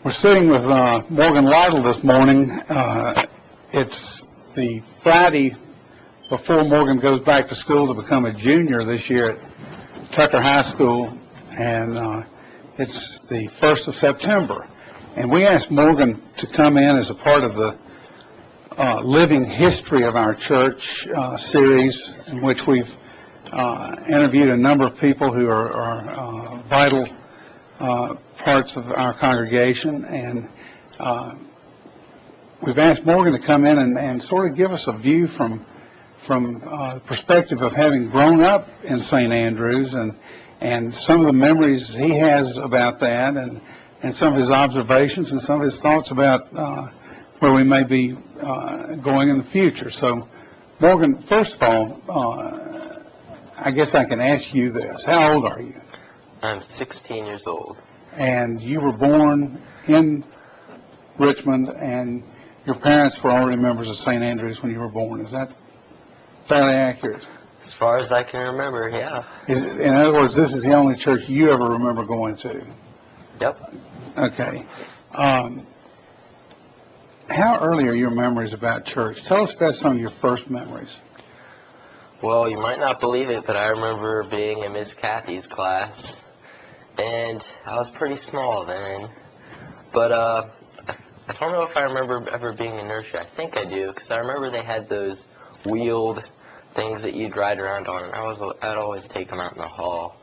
We're sitting with Morgan Lytle this morning. It's the Friday before Morgan goes back to school to become a junior this year at Tucker High School, and it's the 1st of September. And we asked Morgan to come in as a part of the Living History of Our Church series, in which we've interviewed a number of people who are vital parts of our congregation, and we've asked Morgan to come in and sort of give us a view from the perspective of having grown up in St. Andrews, and some of the memories he has about that, and some of his observations and some of his thoughts about where we may be going in the future. So, Morgan, first of all, I guess I can ask you this. How old are you? I'm 16 years old. And you were born in Richmond, and your parents were already members of St. Andrews when you were born. Is that fairly accurate? As far as I can remember, yeah. In other words, this is the only church you ever remember going to? Yep. Okay. How early are your memories about church? Tell us about some of your first memories. Well, you might not believe it, but I remember being in Miss Kathy's class, and I was pretty small then. But I don't know if I remember ever being in nursery. I think I do, because I remember they had those wheeled things that you'd ride around on, and I'd always take them out in the hall.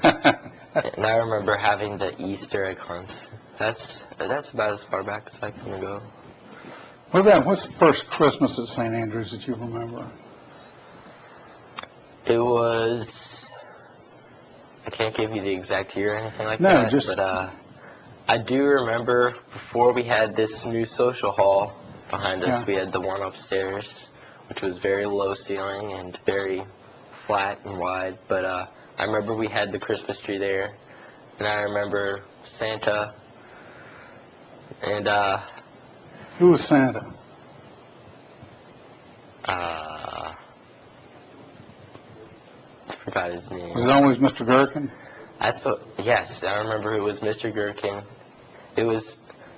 And I remember having the Easter egg hunts. That's about as far back as I can go. What's the first Christmas at St. Andrews that you remember? It was, I can't give you the exact year or anything like that, but I do remember before we had this new social hall behind us, we had the one upstairs, which was very low ceiling and very flat and wide, but I remember we had the Christmas tree there, and I remember Santa, and who was Santa? I forgot his name. Was it always Mr. Gherkin? Yes, I remember it was Mr. Gherkin. It was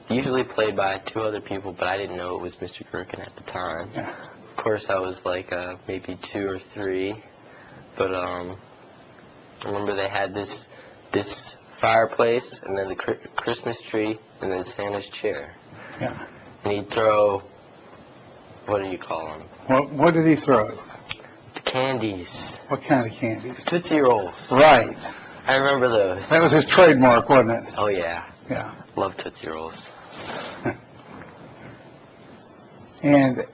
usually played by two other people, but I didn't know it was Mr. Gherkin at the time. Yeah. Of course, I was like maybe 2 or 3, but I remember they had this fireplace, and then the Christmas tree, and then Santa's chair. Yeah. And he'd throw, what do you call them? What did he throw? The candies. What kind of candies? Tootsie Rolls. Right. I remember those. That was his trademark, wasn't it? Oh, yeah. Yeah. Love Tootsie Rolls. And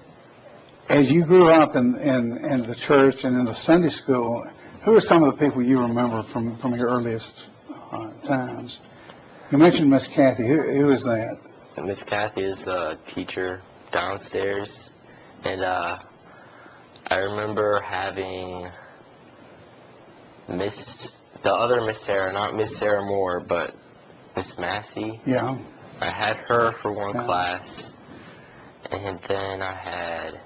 as you grew up in the church and in the Sunday school, who are some of the people you remember from your earliest times? You mentioned Miss Kathy. Who is that? Miss Kathy is the teacher downstairs, and I remember having the other Miss Sarah, not Miss Sarah Moore, but Miss Massey. Yeah. I had her for one class, and then I had,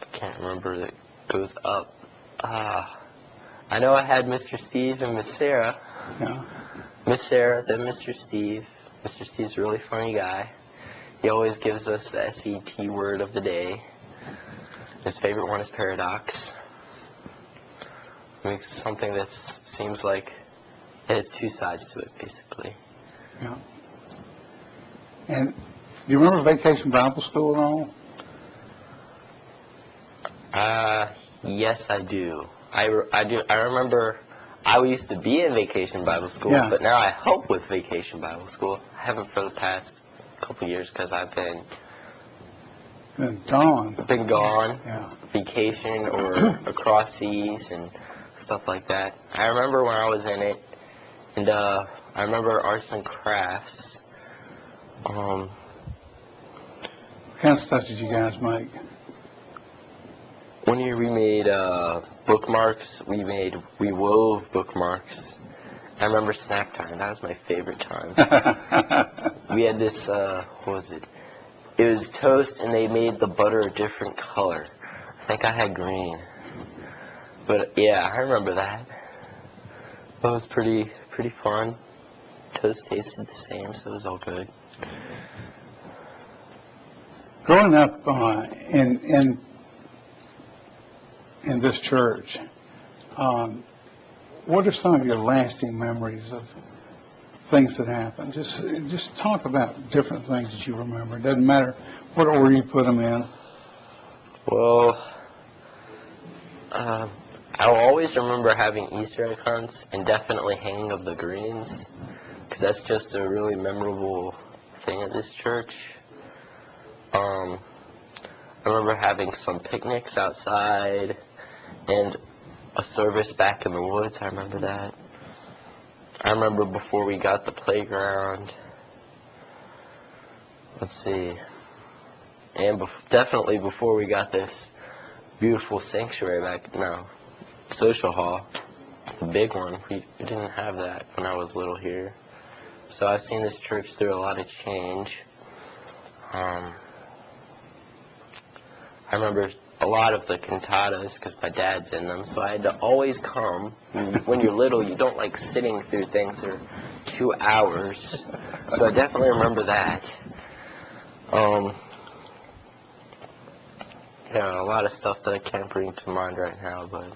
I can't remember that goes up. I know I had Mr. Steve and Miss Sarah. Yeah. Miss Sarah, then Mr. Steve. Mr. Steve's a really funny guy. He always gives us the SET word of the day. His favorite one is paradox. Makes something that seems like it has two sides to it, basically. Yeah. And do you remember Vacation Bible School at all? Yes, I do. I remember I used to be in Vacation Bible School, but now I help with Vacation Bible School. I haven't for the past couple years because I've been gone. Yeah. Vacation or across seas and stuff like that. I remember when I was in it, and I remember arts and crafts. What kind of stuff did you guys make? One year we made bookmarks. We wove bookmarks. I remember snack time. That was my favorite time. We had this, what was it? It was toast, and they made the butter a different color. I think I had green. But yeah, I remember that. That was pretty fun. toast tasted the same, so it was all good. Growing up in this church, what are some of your lasting memories of things that happened? Just talk about different things that you remember. It doesn't matter what order you put them in. Well, I'll always remember having Easter egg hunts and definitely hanging of the greens, because that's just a really memorable thing at this church. I remember having some picnics outside and a service back in the woods. I remember that. I remember before we got the playground. Let's see. And definitely before we got this beautiful sanctuary social hall, the big one. We didn't have that when I was little here. So I've seen this church through a lot of change. I remember a lot of the cantatas because my dad's in them, so I had to always come. When you're little, you don't like sitting through things that are 2 hours. So I definitely remember that. Yeah, a lot of stuff that I can't bring to mind right now, but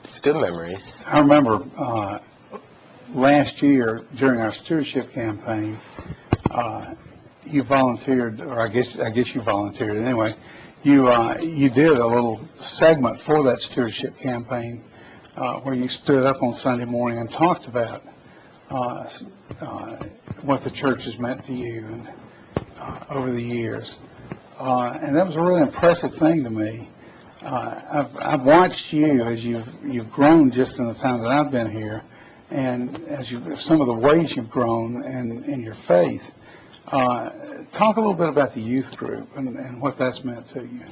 it's good memories. I remember last year during our stewardship campaign, you volunteered, or I guess you volunteered anyway. You did a little segment for that stewardship campaign where you stood up on Sunday morning and talked about what the church has meant to you and over the years, and that was a really impressive thing to me. I've watched you as you've grown just in the time that I've been here, and some of the ways you've grown and in your faith. Talk a little bit about the youth group and what that's meant to you.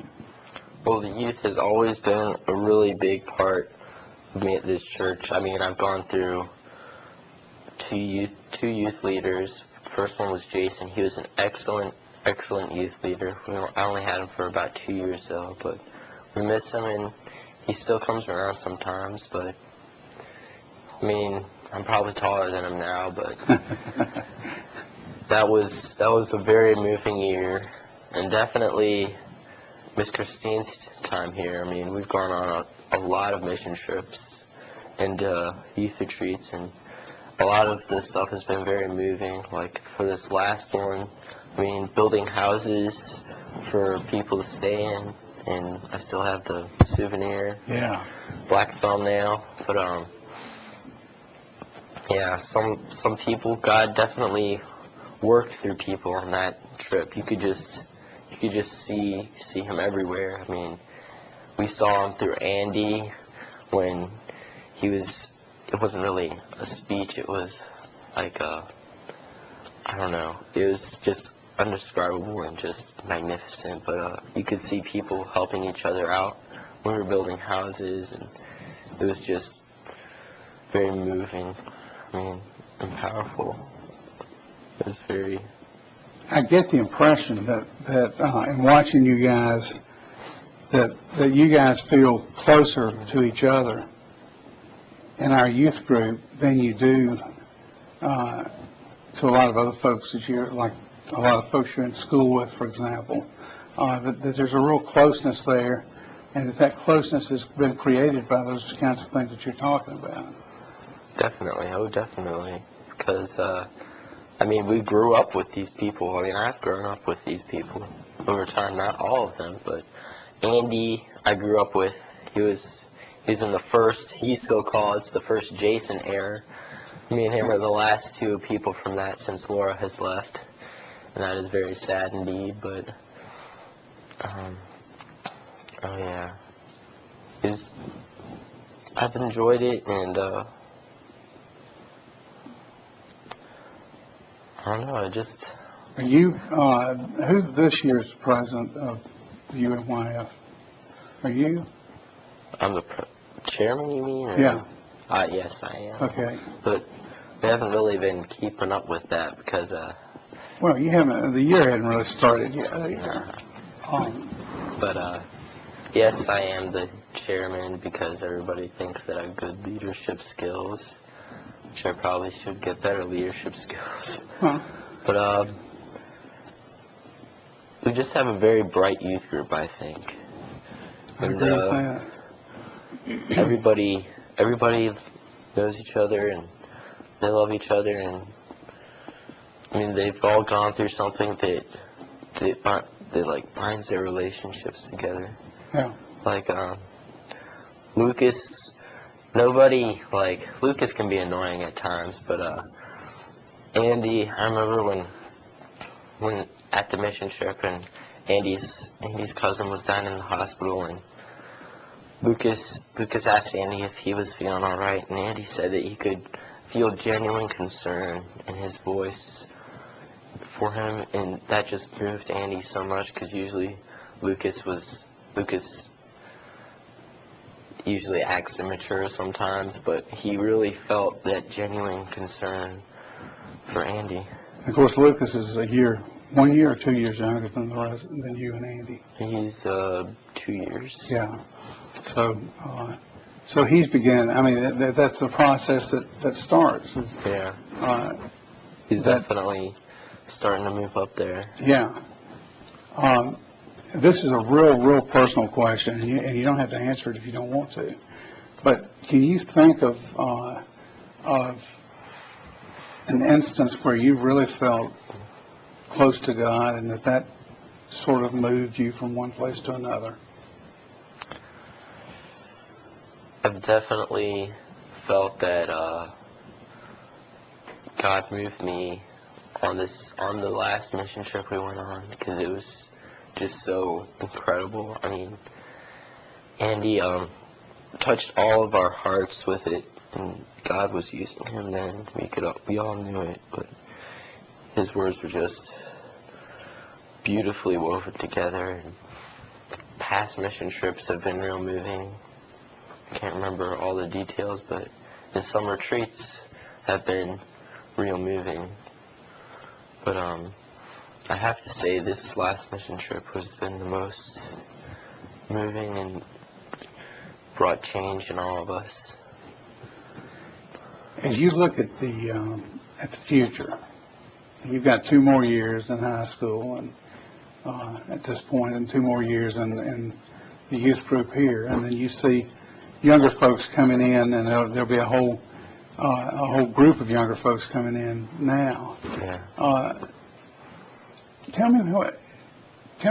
Well, the youth has always been a really big part of me at this church. I mean, I've gone through two youth leaders. First one was Jason. He was an excellent youth leader. I only had him for about 2 years though, but we miss him, and he still comes around sometimes. But I mean, I'm probably taller than him now, but that was a very moving year, and definitely Miss Christine's time here. I mean, we've gone on a lot of mission trips and youth retreats, and a lot of this stuff has been very moving. Like for this last one, I mean, building houses for people to stay in, and I still have the souvenir. Yeah. Black thumbnail, but yeah, some people, God definitely worked through people on that trip. You could just see him everywhere. I mean, we saw him through Andy when it wasn't really a speech, it was like I don't know, it was just indescribable and just magnificent, but you could see people helping each other out when we were building houses, and it was just very moving, I mean, and powerful. It was very... I get the impression that in watching you guys, that you guys feel closer to each other in our youth group than you do to a lot of other folks that you're, like a lot of folks you're in school with, for example. That there's a real closeness there, and that closeness has been created by those kinds of things that you're talking about. Definitely, oh definitely, because I mean, we grew up with these people. I mean, I've grown up with these people over time, not all of them, but Andy I grew up with. He's in the first, he's so-called, it's the first Jason era. Me and him are the last two people from that since Laura has left, and that is very sad indeed, but oh yeah, I've enjoyed it, and I don't know, Are you, who's this year's president of the UMYF? Are you? I'm the chairman, you mean? Or? Yeah. Yes, I am. Okay. But we haven't really been keeping up with that because, well, you haven't, the year hadn't really started yet either. But, yes, I am the chairman because everybody thinks that I have good leadership skills. which I probably should get better leadership skills. Huh. But we just have a very bright youth group, I think. I And agree with that. everybody knows each other and they love each other, and I mean they've all gone through something that like binds their relationships together. Yeah. Like Lucas, Lucas can be annoying at times, but Andy, I remember when at the mission trip and Andy's cousin was down in the hospital, and Lucas asked Andy if he was feeling all right, and Andy said that he could feel genuine concern in his voice for him, and that just moved Andy so much, because usually Lucas usually acts immature sometimes, but he really felt that genuine concern for Andy. Of course, Lucas is 1 year or 2 years younger than you and Andy. He's 2 years. Yeah. So he's began. I mean, that's a process that starts. Yeah. He's that- definitely starting to move up there. Yeah. This is a real personal question, and you don't have to answer it if you don't want to. But can you think of an instance where you really felt close to God, and that sort of moved you from one place to another? I've definitely felt that God moved me on the last mission trip we went on, because it was just so incredible. I mean, Andy touched all of our hearts with it, and God was using him then. We all knew it, but his words were just beautifully woven together. And past mission trips have been real moving. I can't remember all the details, but the summer retreats have been real moving. But I have to say this last mission trip has been the most moving and brought change in all of us. As you look at the future, you've got 2 more years in high school, and at this point, and 2 more years in the youth group here, and then you see younger folks coming in, and there'll be a whole group of younger folks coming in now. Yeah. Tell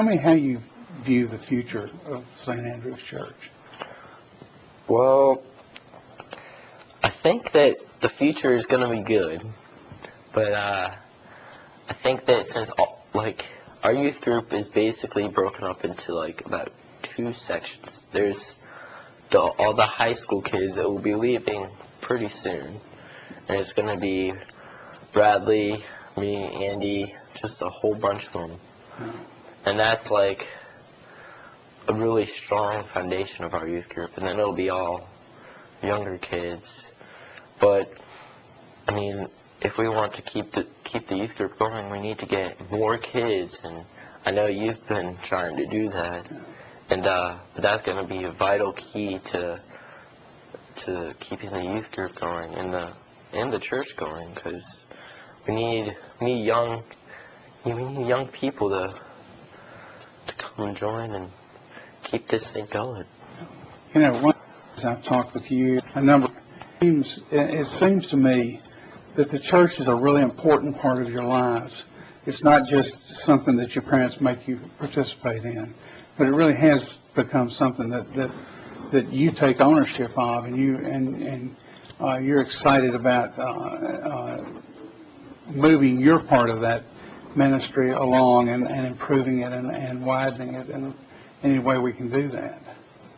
me how you view the future of St. Andrew's Church. Well, I think that the future is going to be good, but I think that since our youth group is basically broken up into about 2 sections. There's all the high school kids that will be leaving pretty soon, and it's going to be Bradley, me, Andy, just a whole bunch of them. And that's a really strong foundation of our youth group, and then it'll be all younger kids. But I mean, if we want to keep the youth group going, we need to get more kids, and I know you've been trying to do that, and that's going to be a vital key to keeping the youth group going and the church going, because we need young people to come and join and keep this thing going. You know, one as I've talked with you a number of times, it seems to me that the church is a really important part of your lives. It's not just something that your parents make you participate in, but it really has become something that you take ownership of, and you're excited about moving your part of that ministry along and improving it and widening it in any way we can do that.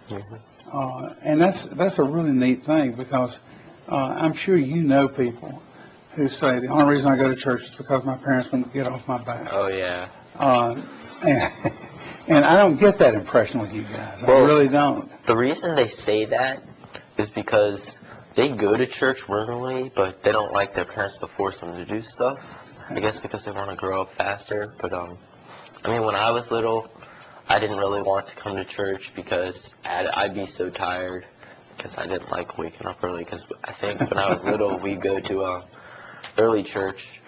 Mm-hmm. And that's a really neat thing, because I'm sure you know people who say the only reason I go to church is because my parents won't get off my back. Oh, yeah. And I don't get that impression with you guys. Well, I really don't. The reason they say that is because they go to church willingly, but they don't like their parents to force them to do stuff. I guess because they want to grow up faster. But I mean, when I was little, I didn't really want to come to church because I'd be so tired, because I didn't like waking up early. Because I think when I was little, we'd go to early church,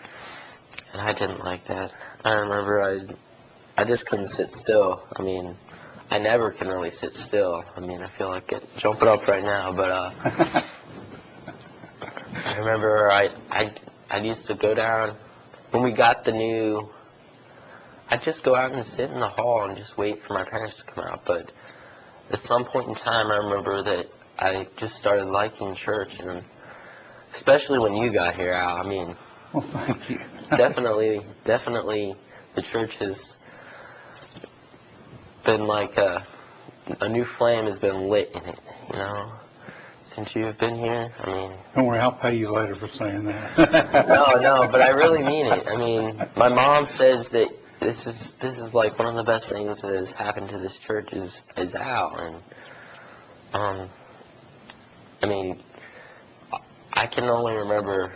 and I didn't like that. I remember I just couldn't sit still. I mean, I never can really sit still. I mean, I feel like jumping up right now, but I remember I used to go down when we got the new. I'd just go out and sit in the hall and just wait for my parents to come out. But at some point in time, I remember that I just started liking church, and especially when you got here, Al. I mean, well, thank you. definitely, the church has been like a new flame has been lit in it, you know, since you've been here. I mean, Don't worry, I'll pay you later for saying that. no, but I really mean it. I mean, my mom says that this is like one of the best things that has happened to this church is Al, and I mean, I can only remember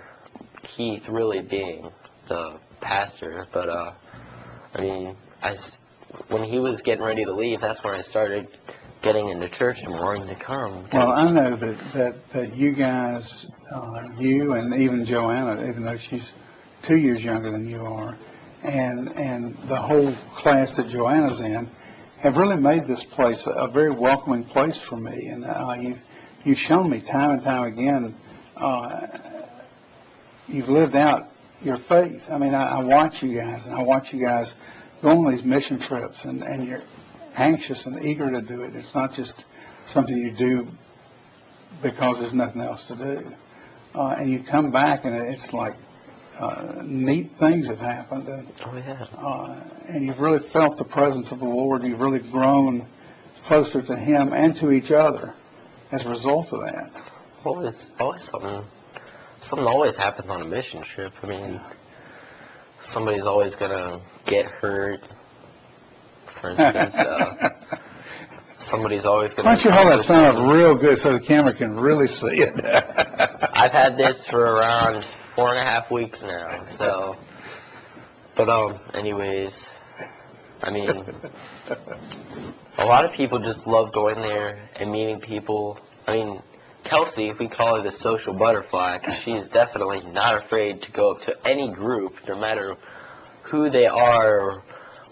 Keith really being the pastor, but I mean, when he was getting ready to leave, that's when I started getting into church and wanting to come. Well, I know that you guys, you and even Joanna, even though she's 2 years younger than you are, and the whole class that Joanna's in, have really made this place a very welcoming place for me. And you've shown me time and time again, you've lived out your faith. I mean, I watch you guys, and I watch you guys go on these mission trips, and you're anxious and eager to do it. It's not just something you do because there's nothing else to do. And you come back, and it's like neat things have happened. And, Oh yeah. And you've really felt the presence of the Lord. You've really grown closer to Him and to each other as a result of that. Always something always happens on a mission trip. I mean, somebody's always gonna get hurt. For instance, somebody's always gonna. Why don't you hold that phone up real good so the camera can really see it? I've had this for around 4.5 weeks now. So, but anyways, I mean, a lot of people just love going there and meeting people. I mean, Kelsey, we call her the social butterfly because she is definitely not afraid to go up to any group, no matter who they are or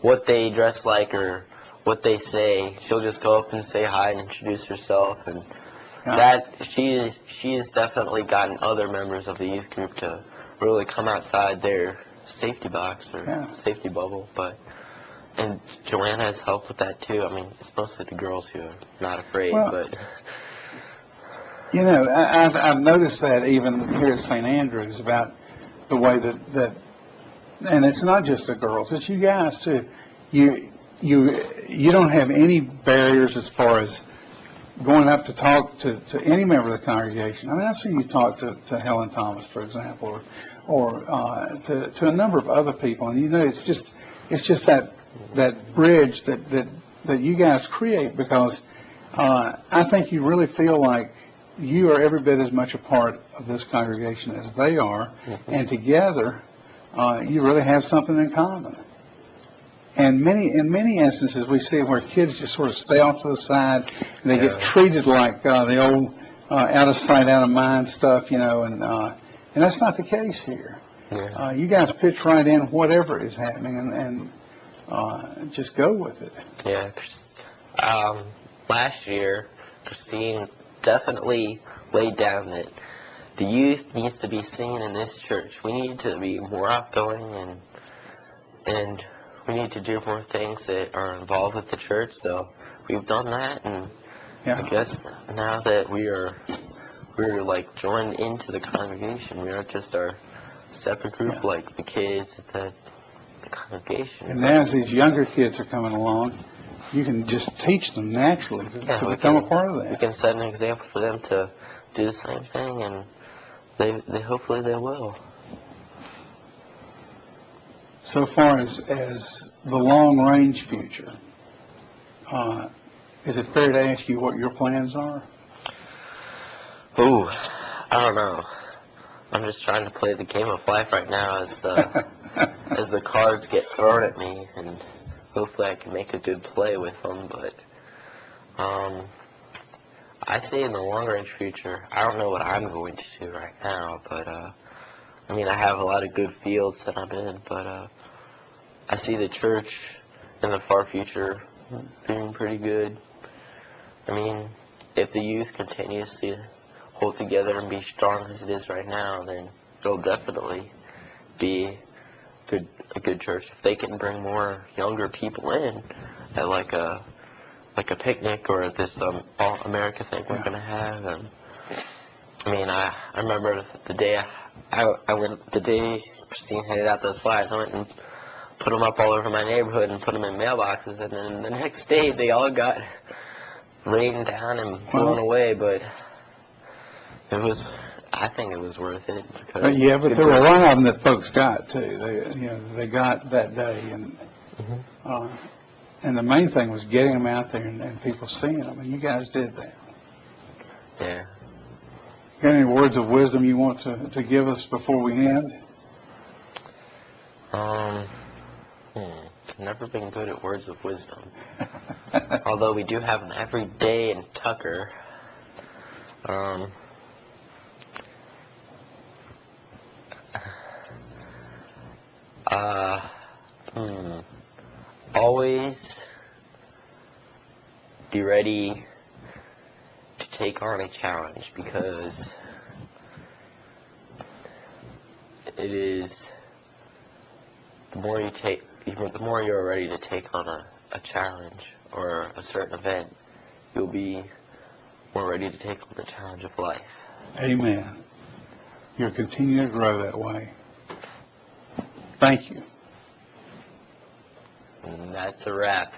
what they dress like or what they say. She'll just go up and say hi and introduce herself, and that she has definitely gotten other members of the youth group to really come outside their safety box or safety bubble. And Joanna has helped with that too. I mean, it's mostly the girls who are not afraid, but. You know, I've noticed that even here at St. Andrews about the way that, and it's not just the girls, it's you guys too. You don't have any barriers as far as going up to talk to any member of the congregation. I mean, I see you talk to Helen Thomas, for example, or to a number of other people, and you know, it's just that bridge that you guys create, because I think you really feel like you are every bit as much a part of this congregation as they are, and together you really have something in common. And in many instances, we see where kids just sort of stay off to the side, and they get treated like the old out of sight, out of mind stuff, you know, and that's not the case here. You guys pitch right in whatever is happening, and just go with it. Yeah. Last year, Christine definitely laid down that the youth needs to be seen in this church. We need to be more outgoing, and we need to do more things that are involved with the church. So we've done that, and I guess now that we're like joined into the congregation, we aren't just our separate group like the kids at the congregation. And now as these younger kids are coming along, you can just teach them naturally to become a part of that. We can set an example for them to do the same thing, and they hopefully they will. So far as the long-range future, is it fair to ask you what your plans are? Ooh, I don't know. I'm just trying to play the game of life right now as the cards get thrown at me, and hopefully I can make a good play with them. But I say in the long range future, I don't know what I'm going to do right now, but I mean, I have a lot of good fields that I'm in, but I see the church in the far future being pretty good. I mean, if the youth continues to hold together and be strong as it is right now, then it'll definitely be a good church. If they can bring more younger people in at like a picnic or this All America thing we're gonna have, and I mean, I remember the day the day Christine handed out those flyers, I went and put them up all over my neighborhood and put them in mailboxes, and then the next day they all got rained down and blown away, but I think it was worth it. Because yeah, but there were a lot of them that folks got too. They got that day, and the main thing was getting them out there and people seeing them, and you guys did that. Yeah. Got any words of wisdom you want to give us before we end? Never been good at words of wisdom. Although we do have them every day in Tucker. Always be ready to take on a challenge, because it is the more you're ready to take on a challenge or a certain event, you'll be more ready to take on the challenge of life. Amen. You'll continue to grow that way. Thank you. And that's a wrap.